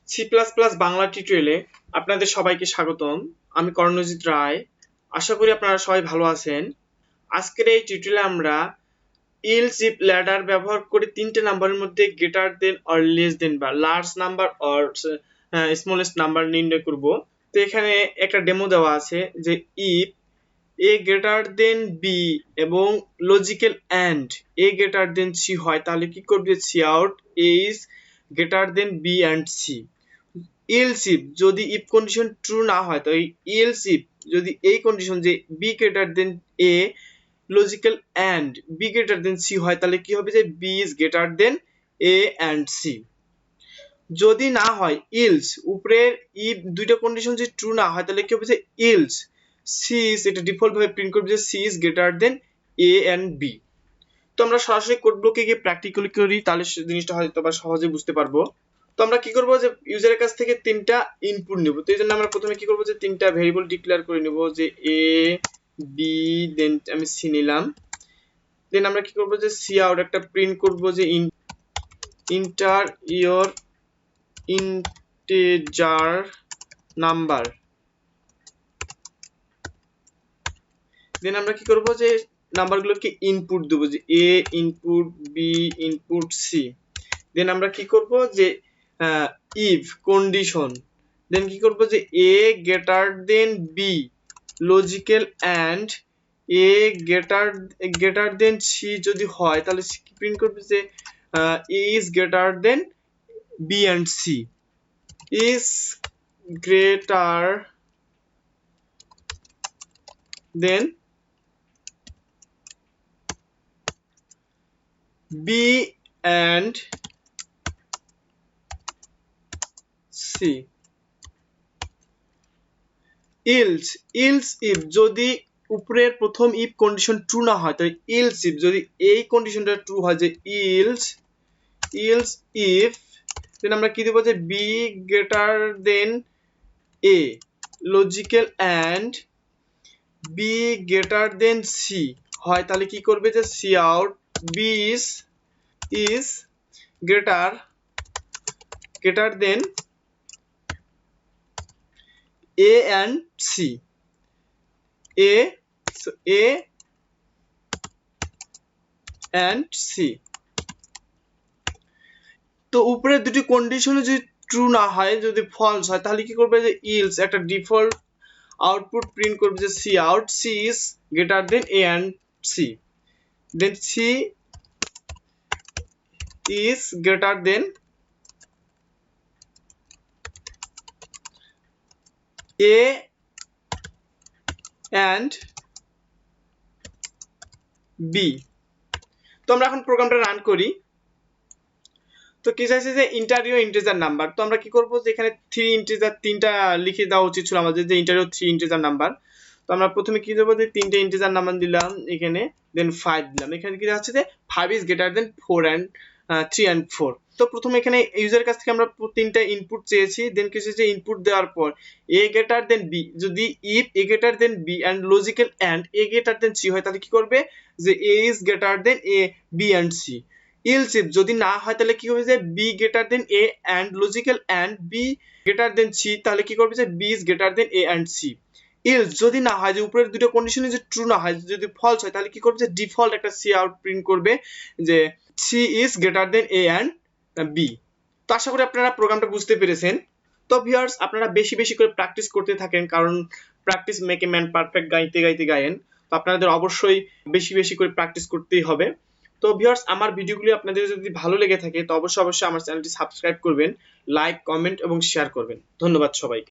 C plus plus Bangla টিউটোরিয়ালে আপনাদের সবাইকে স্বাগতম। আমি কর্ণজিৎ রায়। আশা করি আপনারা সবাই ভালো আছেন। আজকের এই টিউটোরিয়ালে আমরা ইলস ইফ ল্যাডার ব্যবহার করে তিনটে নাম্বারের মধ্যে greater than or less than বা large number or smallest number নির্ণয় করব। তো এখানে একটা ডেমো দেওয়া আছে যে if A greater than B এবং logical and A greater than C হয় তাহলে কি করবে, C out A is greater than B and C. Else if যদি ইফ কন্ডিশন ট্রু না হয়, তো এলস ইফ যদি এই কন্ডিশন যে B greater than A logical and B greater than C হয় তাহলে কি হবে, যে B is greater than A and C. যদি না হয় ইলস, উপরের ইফ দুইটা কন্ডিশন যদি ট্রু না হয় তাহলে কি হবে, যে ইলস সি ইজ, এটা ডিফল্ট ভাবে প্রিন্ট করবে যে C is greater than A and B. তো আমরা সরাসরি কোড ব্লকে গিয়ে প্র্যাকটিক্যালি করি, তাহলে জিনিসটা হয়তো বা সহজে বুঝতে পারবো। তো আমরা কি করব, যে ইউজারের কাছ থেকে তিনটা ইনপুট নেব। তো এই জন্য আমরা প্রথমে কি করব, যে তিনটা ভেরিয়েবল ডিক্লেয়ার করে নেব, যে এ বি দেন আমি সি নিলাম। দেন আমরা কি করব, যে সি আউট একটা প্রিন্ট করব, যে ইন্টার ইওর ইন্টিজার নাম্বার। দেন আমরা কি করব, যে নাম্বারগুলোকে ইনপুট দেব, যে এ ইনপুট বি ইনপুট সি। দেন আমরা কি করব, যে ইফ কন্ডিশন, দেন কি করব, যে A greater than B logical and A greater than C যদি হয় তাহলে কি প্রিন্ট করবে, যে A is greater than B and C. Is greater than B and C. Else if যদি উপরের প্রথম ইফ কন্ডিশন ট্রু না হয়, তাই ইলস ইফ যদি এই কন্ডিশনটা ট্রু হয়, যে ইলস ইফ, দেন আমরা কি দেব, যে B greater than A logical and B greater than C হয় তাহলে কি করবে, যে C out B is greater than A and C. A and C. তো উপরের দুটি কন্ডিশনে যদি ট্রু না হয়, যদি ফলস হয় তাহলে কি করবে, যে ইলস একটা ডিফল্ট আউটপুট প্রিন্ট করবে, যে C out C is greater than A and C. Then C is greater than A and B. তো আমরা এখন প্রোগ্রামটা রান করি। তো কি চাইছে, যে ইন্টারিও ইন্টিজার নাম্বার। তো আমরা কি করব, যে এখানে 3 ইন্টিজার তিনটা লিখে দেওয়া উচিত ছিল আমাদের, যে ইন্টারিও 3 ইন্টিজার নাম্বার। তো আমরা প্রথমে কি দেব, যে তিনটে ইন্টিজার নাম্বার দিলাম এখানে, দেন 5 দিলাম। এখানে কি দেখাচ্ছে, যে 5 is greater than 4 and 3 and 4। তো প্রথমে এখানে ইউজারের কাছ থেকে আমরা তিনটা ইনপুট চেয়েছি। দেন কিছু যে ইনপুট দেওয়ার পর এ গ্রেটার দেন বি, যদি if A greater than B and logical and A greater than C হয় তাহলে কি করবে, যে A is greater than A B and C. Else if যদি না হয় তাহলে কি হবে, যে B greater than A and logical and B greater than C তাহলে কি করবে, যে B is greater than A and C. Else যদি না হয়, যে উপরের দুটো কন্ডিশনে যদি ট্রু না হয়, যদি ফলস হয় তাহলে কি করবে, যে ডিফল্ট একটা সি আউট প্রিন্ট করবে, যে C is greater than A and B. তো আশা করি আপনারা প্রোগ্রামটা বুঝতে পেরেছেন। তো ভিউয়ার্স, আপনারা বেশি বেশি করে প্র্যাকটিস করতে থাকেন, কারণ practice make a man perfect গাইতে গাইতে গায়েন। তো আপনাদের অবশ্যই বেশি বেশি করে প্র্যাকটিস করতেই হবে। তো ভিউয়ার্স, আমার ভিডিওগুলি আপনাদের যদি ভালো লেগে থাকে তো অবশ্যই আমার চ্যানেলটি সাবস্ক্রাইব করবেন, লাইক কমেন্ট এবং শেয়ার করবেন। ধন্যবাদ সবাইকে।